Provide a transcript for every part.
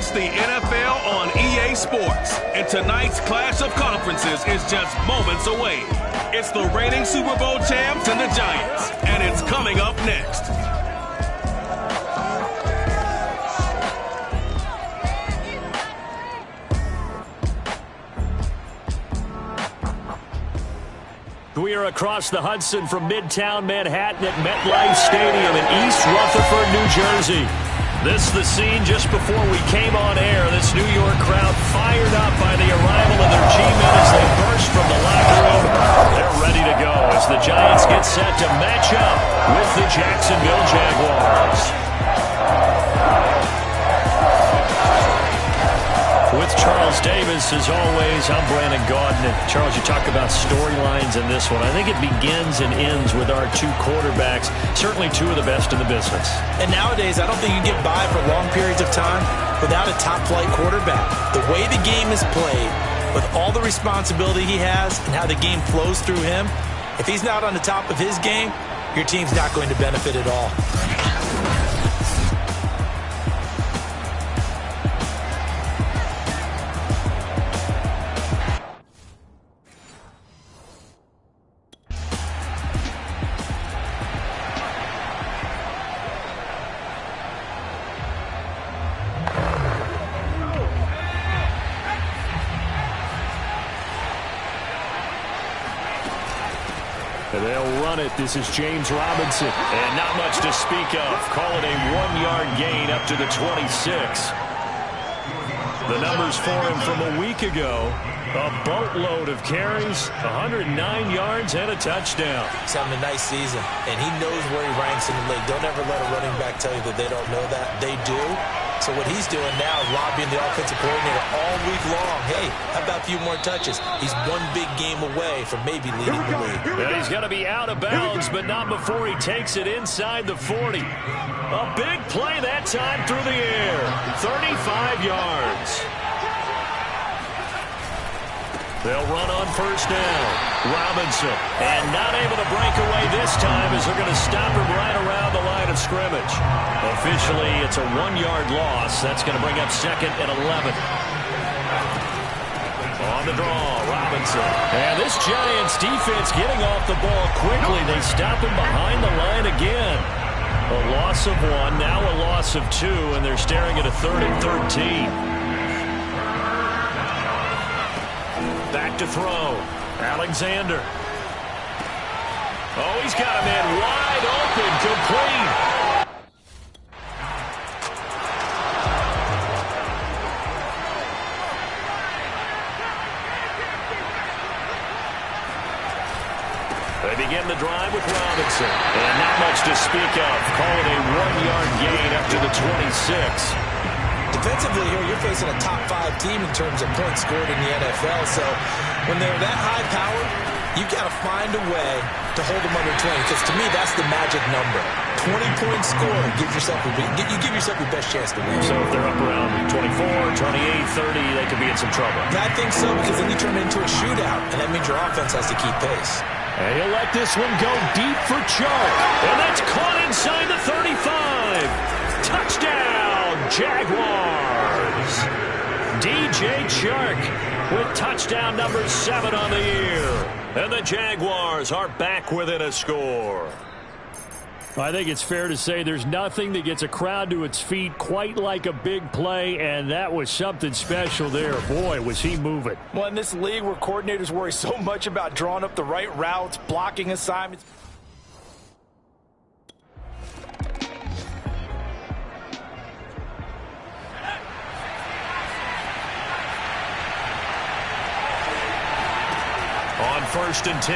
It's the NFL on EA Sports, and tonight's clash of conferences is just moments away. It's the reigning Super Bowl champs and the Giants, and it's coming up next. We are across the Hudson from Midtown Manhattan at MetLife Stadium in East Rutherford, New Jersey. This is the scene just before we came on air. This New York crowd fired up by the arrival of their G-men as they burst from the locker room. They're ready to go as the Giants get set to match up with the Jacksonville Jaguars. With Charles Davis, as always, I'm Brandon Gaudin. Charles, you talk about storylines in this one. I think it begins and ends with our two quarterbacks, certainly two of the best in the business. And nowadays, I don't think you can get by for long periods of time without a top-flight quarterback. The way the game is played, with all the responsibility he has and how the game flows through him, if he's not on the top of his game, your team's not going to benefit at all. They'll run it. This is James Robinson. And not much to speak of. Call it a 1-yard gain up to the 26. The numbers for him from a week ago. A boatload of carries, 109 yards, and a touchdown. He's having a nice season, and he knows where he ranks in the league. Don't ever let a running back tell you that they don't know that. They do. So what he's doing now is lobbying the offensive coordinator all week long. Hey, how about a few more touches? He's one big game away from maybe leading the league. Well, he's going to be out of bounds, but not before he takes it inside the 40. A big play that time through the air. 35 yards. They'll run on first down. Robinson, and not able to break away this time as they're going to stop him right around the line of scrimmage. Officially, it's a 1-yard loss. That's going to bring up second and 11. On the draw, Robinson. And this Giants defense getting off the ball quickly. They stop him behind the line again. A loss of 1, now a loss of 2, and they're staring at a 3rd and 13. Back to throw. Alexander. Oh, he's got a man wide open, complete. They begin the drive with Robinson. And not much to speak of. Call it a 1-yard gain up to the 26. Defensively here, you're facing a top-5 team in terms of points scored in the NFL. So when they're that high-powered, you've got to find a way to hold them under 20. Because to me, that's the magic number. 20-point score. You give yourself your best chance to win. So if they're up around 24, 28, 30, they could be in some trouble. I think so, because then you turn it into a shootout, and that means your offense has to keep pace. And he'll let this one go deep for Chark. And that's caught inside the 35. Touchdown, Jaguars. DJ Chark with touchdown number 7 on the year. And the Jaguars are back within a score. I think it's fair to say there's nothing that gets a crowd to its feet quite like a big play, and that was something special there. Boy, was he moving. Well, in this league where coordinators worry so much about drawing up the right routes, blocking assignments. On 1st and 10,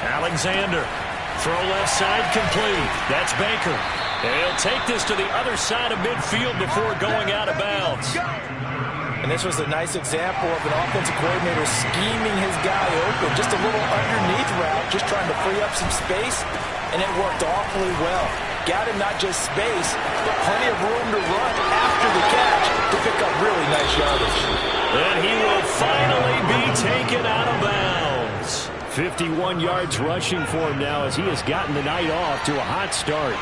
Alexander. Throw left side complete. That's Baker. And he'll take this to the other side of midfield before going out of bounds. And this was a nice example of an offensive coordinator scheming his guy open. Just a little underneath route, just trying to free up some space. And it worked awfully well. Got him not just space, but plenty of room to run after the catch to pick up really nice yardage. And he will finally be taken out of bounds. 51 yards rushing for him now as he has gotten the night off to a hot start.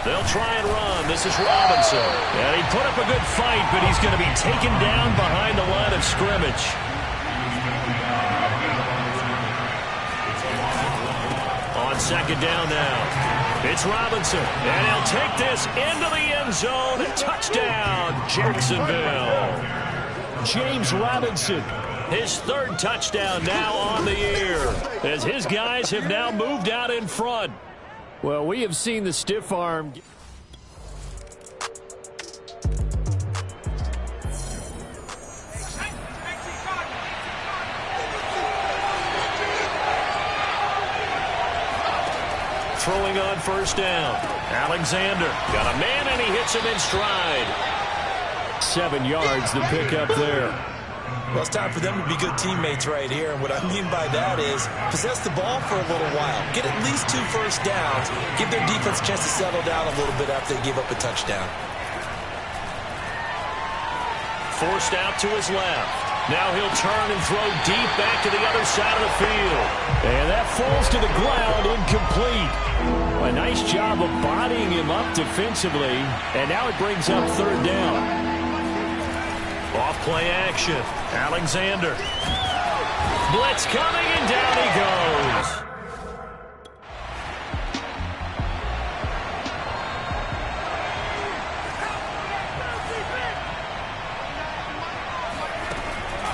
They'll try and run. This is Robinson. And he put up a good fight, but he's going to be taken down behind the line of scrimmage. On second down now, it's Robinson. And he'll take this into the end zone. Touchdown, Jacksonville. James Robinson, his third touchdown now on the year, as his guys have now moved out in front. Well, we have seen the stiff arm. Throwing on first down. Alexander got a man, and he hits him in stride. 7 yards to pick up there. Well, it's time for them to be good teammates right here. And what I mean by that is possess the ball for a little while. Get at least 2 first downs. Give their defense a chance to settle down a little bit after they give up a touchdown. Forced out to his left. Now he'll turn and throw deep back to the other side of the field. And that falls to the ground, incomplete. A nice job of bodying him up defensively. And now it brings up third down. Off play action. Alexander. Blitz coming, and down he goes.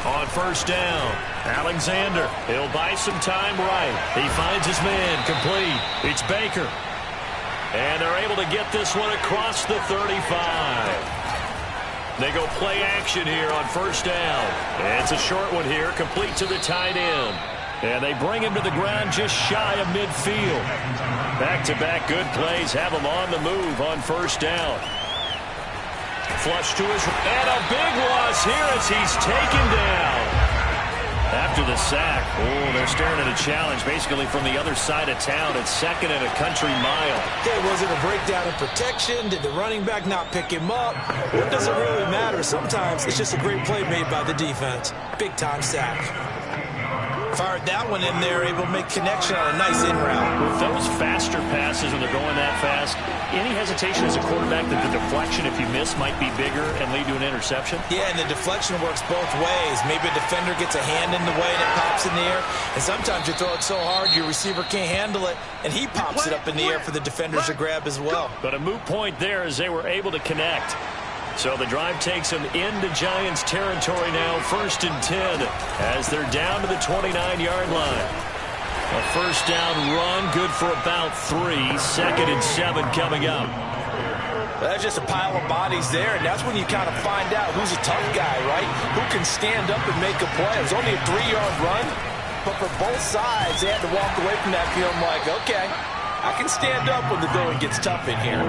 On first down, Alexander. He'll buy some time right. He finds his man, complete. It's Baker. And they're able to get this one across the 35. They go play action here on first down. It's a short one here, complete to the tight end. And they bring him to the ground just shy of midfield. Back-to-back good plays have him on the move on first down. Flush to his, and a big loss here as he's taken down. After the sack, they're staring at a challenge basically from the other side of town. It's second and a country mile. Okay, was it a breakdown in protection? Did the running back not pick him up? It doesn't really matter. Sometimes it's just a great play made by the defense. Big-time sack. Fired that one in there, able to make connection on a nice in route. With those faster passes when they're going that fast, any hesitation as a quarterback that the deflection, if you miss, might be bigger and lead to an interception? Yeah, and the deflection works both ways. Maybe a defender gets a hand in the way and it pops in the air. And sometimes you throw it so hard your receiver can't handle it, and he pops it up in the air for the defenders to grab as well. But a moot point there as they were able to connect. So the drive takes them into Giants territory now, 1st and 10, as they're down to the 29-yard line. A first down run, good for about 3. 2nd and 7 coming up. That's just a pile of bodies there, and that's when you kind of find out who's a tough guy, right? Who can stand up and make a play. It was only a 3-yard run, but for both sides, they had to walk away from that feeling like, okay, I can stand up when the going gets tough in here.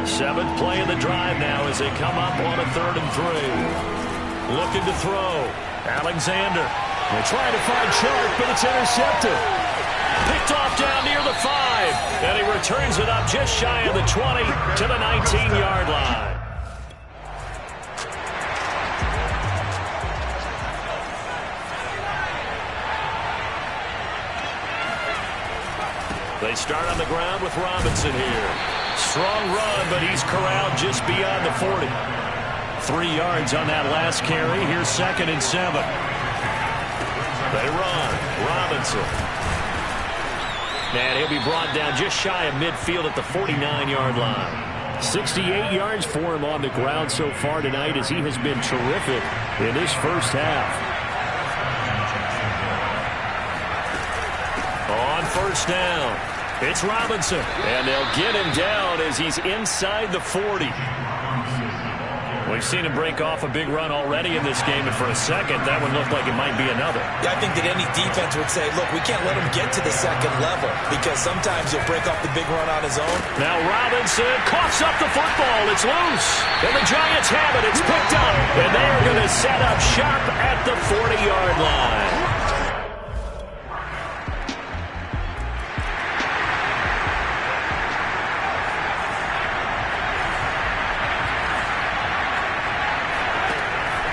7th play of the drive now as they come up on a 3rd and 3. Looking to throw. Alexander. They're trying to find Chark, but it's intercepted. Picked off down near the 5. And he returns it up just shy of the 20 to the 19-yard line. They start on the ground with Robinson here. Strong run, but he's corralled just beyond the 40. 3 yards on that last carry. Here's 2nd and 7. They run. Robinson. And he'll be brought down just shy of midfield at the 49-yard line. 68 yards for him on the ground so far tonight as he has been terrific in this first half. On first down, it's Robinson, and they'll get him down as he's inside the 40. We've seen him break off a big run already in this game, and for a second, that one looked like it might be another. Yeah, I think that any defense would say, look, we can't let him get to the second level, because sometimes he'll break off the big run on his own. Now Robinson coughs up the football. It's loose, and the Giants have it. It's picked up, and they are going to set up shop at the 40-yard line.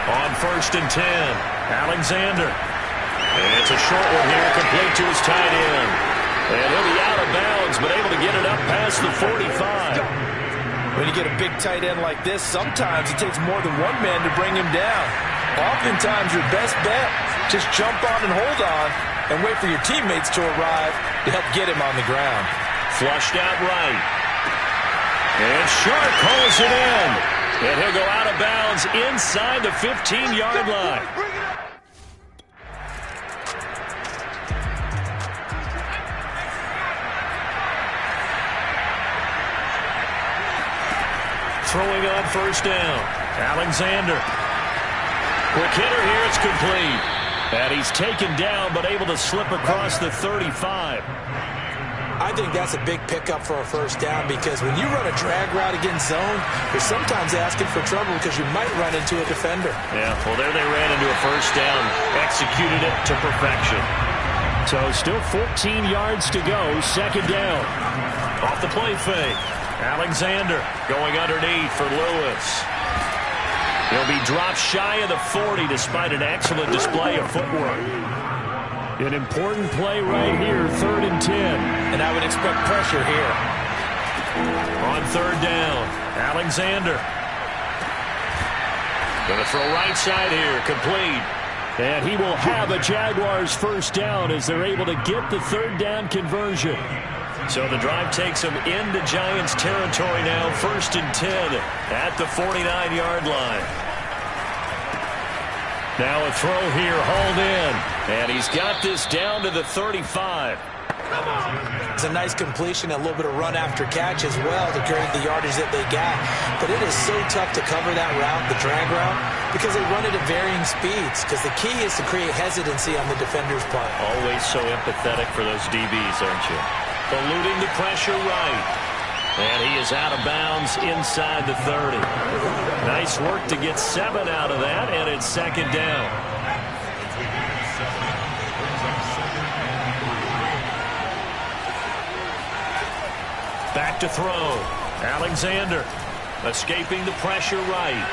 On 1st and 10, Alexander. And it's a short one here, complete to his tight end. And he'll be out of bounds, but able to get it up past the 45. When you get a big tight end like this, sometimes it takes more than one man to bring him down. Oftentimes, your best bet, just jump on and hold on and wait for your teammates to arrive to help get him on the ground. Flushed out right. And Sharp calls it in. And he'll go out of bounds inside the 15-yard line. Throwing on first down. Alexander. Quick hitter here. It's complete. And he's taken down but able to slip across the 35. I think that's a big pickup for a first down because when you run a drag route against zone, you're sometimes asking for trouble because you might run into a defender. Yeah, well, there they ran into a first down. Executed it to perfection. So still 14 yards to go. Second down. Off the play fake. Alexander going underneath for Lewis. He'll be dropped shy of the 40 despite an excellent display of footwork. An important play right here, 3rd and 10. And I would expect pressure here. On 3rd down, Alexander. Going to throw right side here, complete. And he will have a Jaguars first down as they're able to get the 3rd down conversion. So the drive takes them into Giants territory now, 1st and 10 at the 49-yard line. Now a throw here, hauled in. And he's got this down to the 35. It's a nice completion, a little bit of run after catch as well to create the yardage that they got. But it is so tough to cover that route, the drag route, because they run it at varying speeds. Because the key is to create hesitancy on the defender's part. Always so empathetic for those DBs, aren't you? Eluding the pressure right. And he is out of bounds inside the 30. Nice work to get 7 out of that, and it's 2nd down. Back to throw. Alexander escaping the pressure right.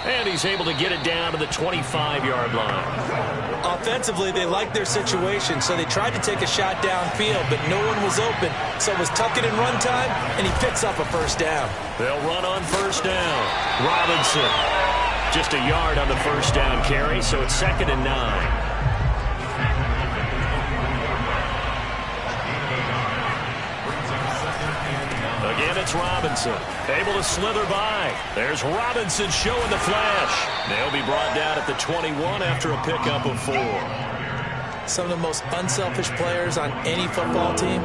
And he's able to get it down to the 25-yard line. Offensively, they liked their situation, so they tried to take a shot downfield, but no one was open. So it was tuck it and run time, and he picks up a first down. They'll run on first down. Robinson. Just a yard on the first down carry, so it's 2nd and 9. Again, it's Robinson. Able to slither by. There's Robinson showing the flash. They'll be brought down at the 21 after a pickup of 4. Some of the most unselfish players on any football team,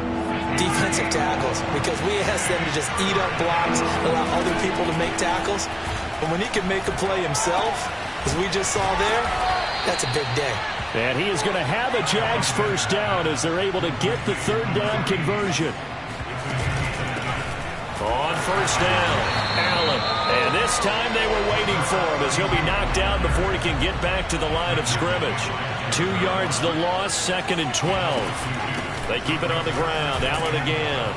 defensive tackles, because we ask them to just eat up blocks, allow other people to make tackles. But when he can make a play himself, as we just saw there, that's a big day. And he is going to have a Jags first down as they're able to get the 3rd down conversion. On first down, Allen. And this time they were waiting for him as he'll be knocked down before he can get back to the line of scrimmage. 2 yards the loss, 2nd and 12. They keep it on the ground. Allen again.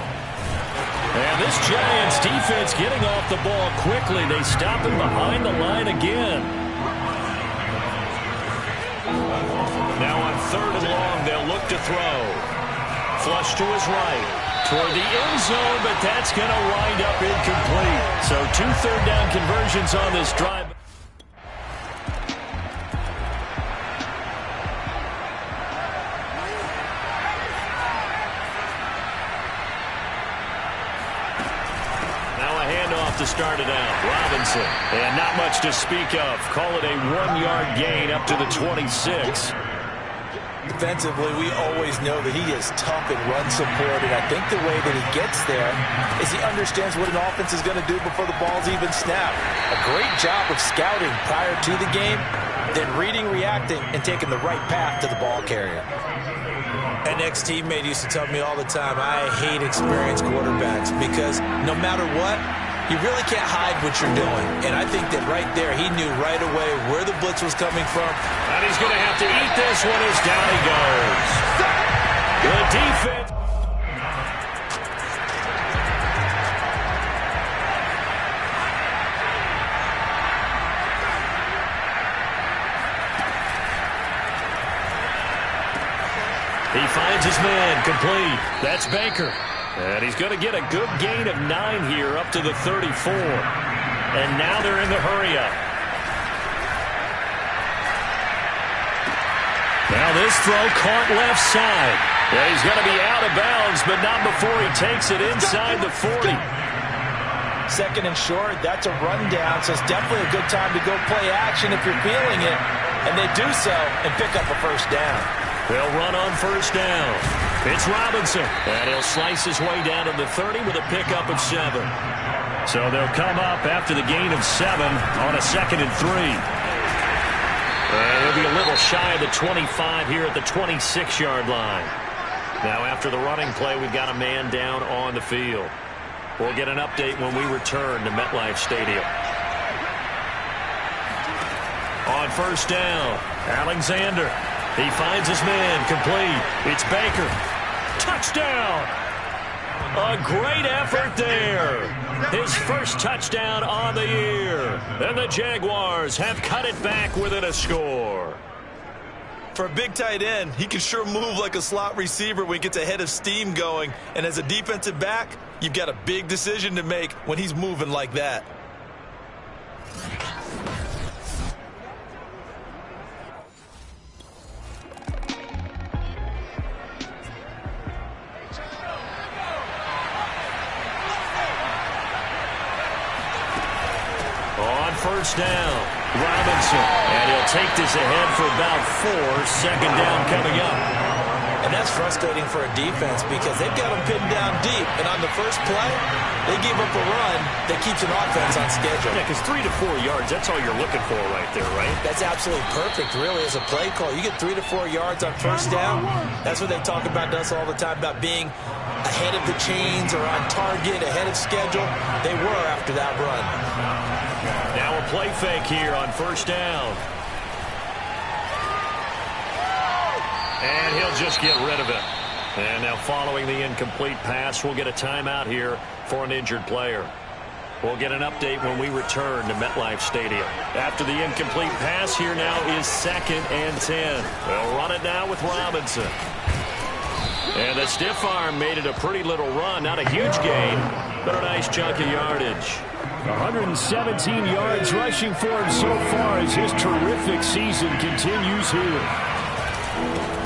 And this Giants defense getting off the ball quickly. They stop him behind the line again. Now on 3rd and long, they'll look to throw. Flush to his right. Toward the end zone, but that's going to wind up incomplete. So 2 3rd down conversions on this drive. Now a handoff to start it out. Robinson. And not much to speak of. Call it a 1-yard gain up to the 26. Defensively, we always know that he is tough and run support, and I think the way that he gets there is he understands what an offense is going to do before the ball's even snapped. A great job of scouting prior to the game, then reading, reacting, and taking the right path to the ball carrier. An ex-teammate used to tell me all the time, I hate experienced quarterbacks because no matter what, you really can't hide what you're doing. And I think that right there, he knew right away where the blitz was coming from. And he's going to have to eat this one as down he goes. The defense. He finds his man, complete. That's Baker. And he's going to get a good gain of 9 here up to the 34. And now they're in the hurry-up. Now this throw caught left side. Yeah, he's going to be out of bounds, but not before he takes it inside the 40. Second and short, that's a rundown, so it's definitely a good time to go play action if you're feeling it. And they do so and pick up a first down. They'll run on first down. It's Robinson, and he'll slice his way down to the 30 with a pickup of 7. So they'll come up after the gain of 7 on a 2nd and 3. They'll be a little shy of the 25 here at the 26-yard line. Now after the running play, we've got a man down on the field. We'll get an update when we return to MetLife Stadium. On first down, Alexander. He finds his man, complete. It's Baker. Touchdown! A great effort there. His first touchdown on the year. And the Jaguars have cut it back within a score. For a big tight end, he can sure move like a slot receiver when he gets a head of steam going. And as a defensive back, you've got a big decision to make when he's moving like that. On first down, Robinson. And he'll take this ahead for about 4. Second down coming up. And that's frustrating for a defense because they've got them pinned down deep. And on the first play, they give up a run that keeps an offense on schedule. Yeah, because 3 to 4 yards, that's all you're looking for right there, right? That's absolutely perfect, really, as a play call. You get 3 to 4 yards on first down. That's what they talk about to us all the time, about being ahead of the chains or on target, ahead of schedule. They were after that run. Now a play fake here on first down. And he'll just get rid of it. And now following the incomplete pass, we'll get a timeout here for an injured player. We'll get an update when we return to MetLife Stadium. After the incomplete pass, here now is 2nd and 10. They'll run it now with Robinson. And the stiff arm made it a pretty little run. Not a huge gain, but a nice chunk of yardage. 117 yards rushing for him so far as his terrific season continues here.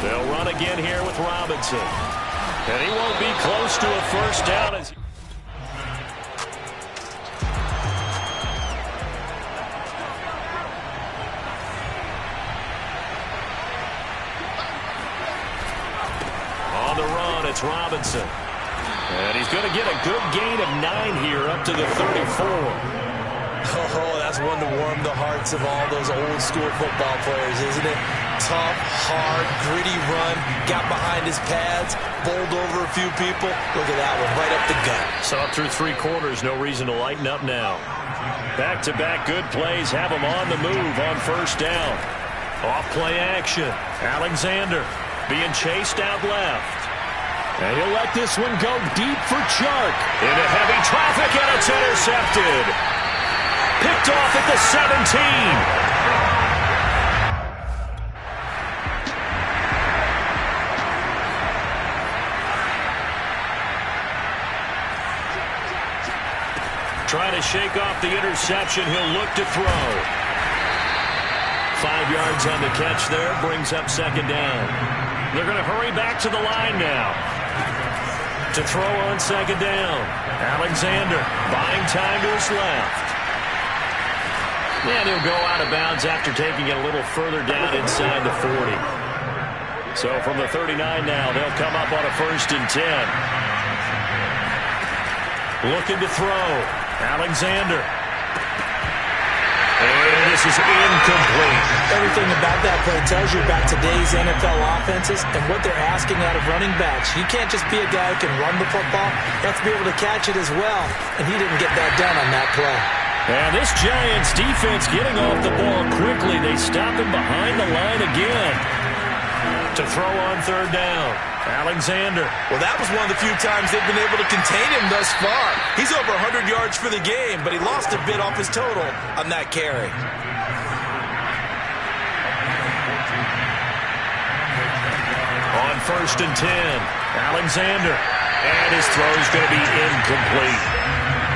They'll run again here with Robinson. And he won't be close to a first down. On the run, it's Robinson. And he's going to get a good gain of 9 here up to the 34. Oh, that's one to warm the hearts of all those old school football players, isn't it? Tough, hard, gritty run, got behind his pads, bowled over a few people. Look at that one, right up the gut. Saw through 3 quarters, no reason to lighten up now. Back-to-back good plays have him on the move on first down. Off play action. Alexander being chased out left. And he'll let this one go deep for Chark. Into heavy traffic, and it's intercepted. Picked off at the 17. Trying to shake off the interception. He'll look to throw. 5 yards on the catch there. Brings up 2nd down. They're going to hurry back to the line now. To throw on 2nd down. Alexander buying time to his left. And he'll go out of bounds after taking it a little further down inside the 40. So from the 39 now, they'll come up on a 1st and 10. Looking to throw. Alexander. And this is incomplete. Everything about that play tells you about today's NFL offenses and what they're asking out of running backs. You can't just be a guy who can run the football. You have to be able to catch it as well. And he didn't get that done on that play. And this Giants defense getting off the ball quickly. They stop him behind the line again. To throw on 3rd down. Alexander. Well, that was one of the few times they've been able to contain him thus far. He's over 100 yards for the game, but he lost a bit off his total on that carry. On 1st and 10, Alexander. And his throw is going to be incomplete.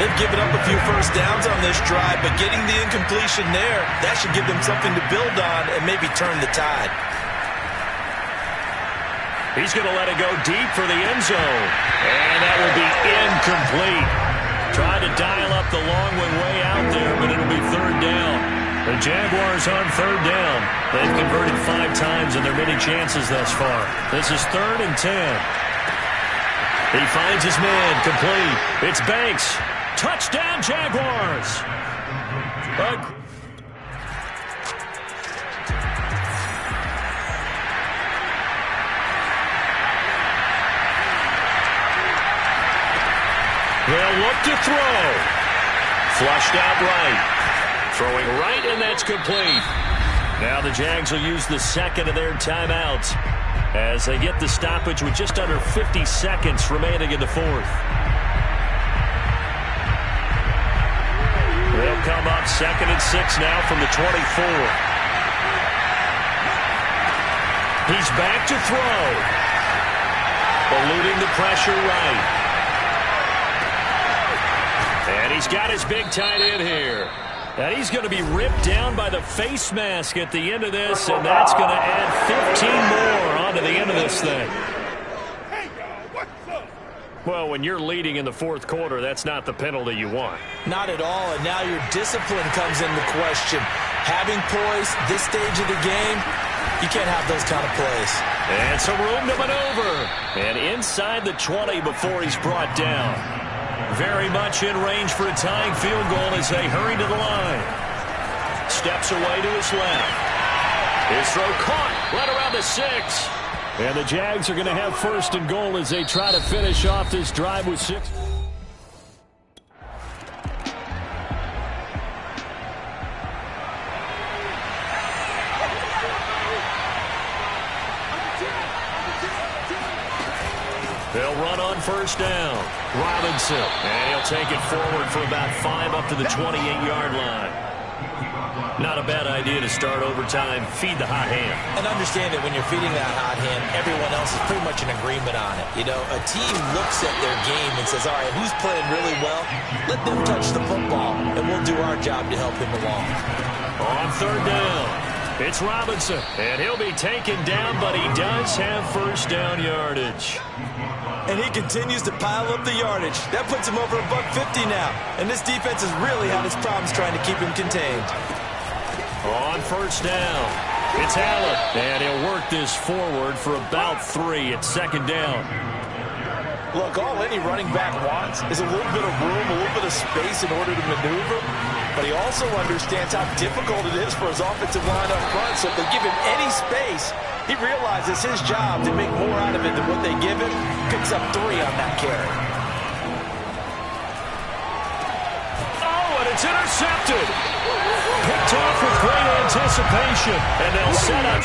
They've given up a few first downs on this drive, but getting the incompletion there, that should give them something to build on and maybe turn the tide. He's going to let it go deep for the end zone. And that will be incomplete. Tried to dial up the long one way out there, but it'll be third down. The Jaguars on third down. They've converted 5 times in their many chances thus far. This is 3rd and 10. He finds his man, complete. It's Banks. Touchdown, Jaguars. They'll look to throw. Flushed out right. Throwing right, and that's complete. Now the Jags will use the second of their timeouts as they get the stoppage with just under 50 seconds remaining in the 4th. They'll come up 2nd and 6 now from the 24. He's back to throw. Eluding the pressure right. And he's got his big tight end here. And he's going to be ripped down by the face mask at the end of this, and that's going to add 15 more onto the end of this thing. Well, when you're leading in the 4th quarter, that's not the penalty you want. Not at all, and now your discipline comes into question. Having poise this stage of the game, you can't have those kind of plays. And some room to maneuver. And inside the 20 before he's brought down. Very much in range for a tying field goal as they hurry to the line. Steps away to his left. His throw caught right around the 6. And the Jags are going to have 1st and goal as they try to finish off this drive with 6. They'll run on 1st down. Robinson. And he'll take it forward for about 5 up to the 28-yard line. Not a bad idea to start overtime. Feed the hot hand. And understand that when you're feeding that hot hand, everyone else is pretty much in agreement on it. You know, a team looks at their game and says, all right, who's playing really well? Let them touch the football, and we'll do our job to help him along. On 3rd down, it's Robinson. And he'll be taken down, but he does have 1st down yardage. And he continues to pile up the yardage. That puts him over $150 now. And this defense has really had its problems trying to keep him contained. On 1st down, it's Allen. And he'll work this forward for about 3 at 2nd down. Look, all any running back wants is a little bit of room, a little bit of space in order to maneuver. But he also understands how difficult it is for his offensive line up front. So if they give him any space, he realizes his job to make more out of it than what they give him. Picks up 3 on that carry. Oh, and it's intercepted. Picked off with great anticipation. And they'll set up.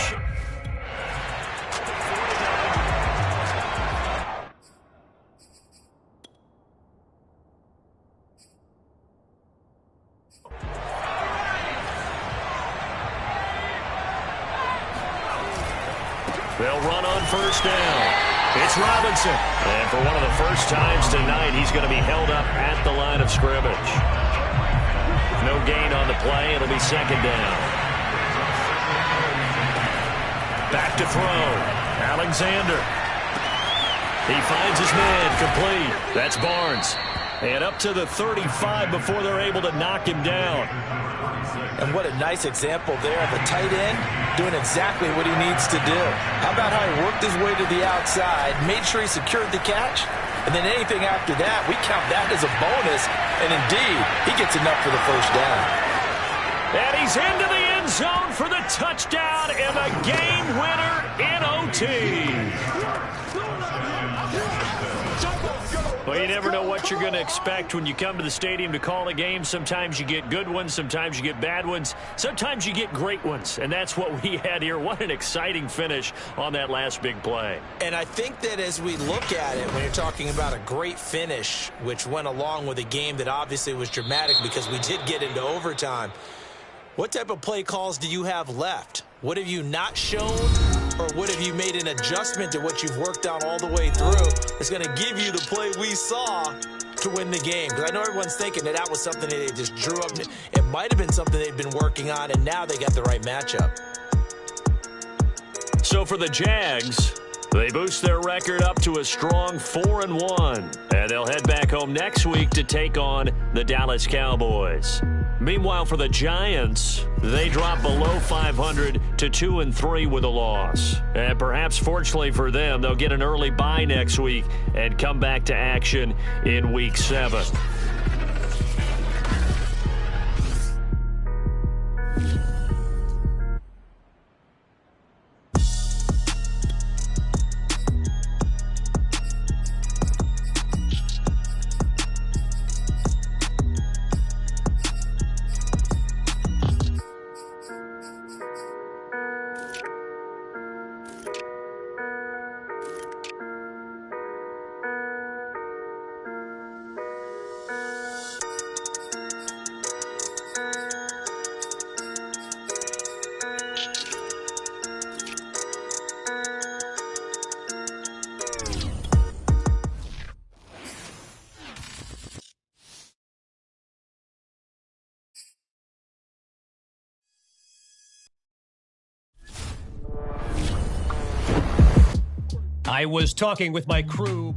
They'll run on 1st down. It's Robinson. And for one of the first times tonight, he's going to be held up at the line of scrimmage. No gain on the play. It'll be 2nd down. Back to throw. Alexander. He finds his man complete. That's Barnes. And up to the 35 before they're able to knock him down. And what a nice example there of a tight end doing exactly what he needs to do. How about how he worked his way to the outside, made sure he secured the catch, and then anything after that, we count that as a bonus. And indeed, he gets enough for the 1st down. And he's into the end zone for the touchdown and the game winner in OT. Well, you never know what you're going to expect when you come to the stadium to call a game. Sometimes you get good ones. Sometimes you get bad ones. Sometimes you get great ones. And that's what we had here. What an exciting finish on that last big play. And I think that as we look at it, when you're talking about a great finish, which went along with a game that obviously was dramatic because we did get into overtime, what type of play calls do you have left? What have you not shown or what have you made an adjustment to what you've worked on all the way through that's going to give you the play we saw to win the game? Because I know everyone's thinking that was something that they just drew up. It might have been something they've been working on, and now they got the right matchup. So for the Jags, they boost their record up to a strong 4-1, and they'll head back home next week to take on the Dallas Cowboys. Meanwhile, for the Giants, they drop below 500 to 2-3 with a loss. And perhaps fortunately for them, they'll get an early bye next week and come back to action in Week 7. I was talking with my crew.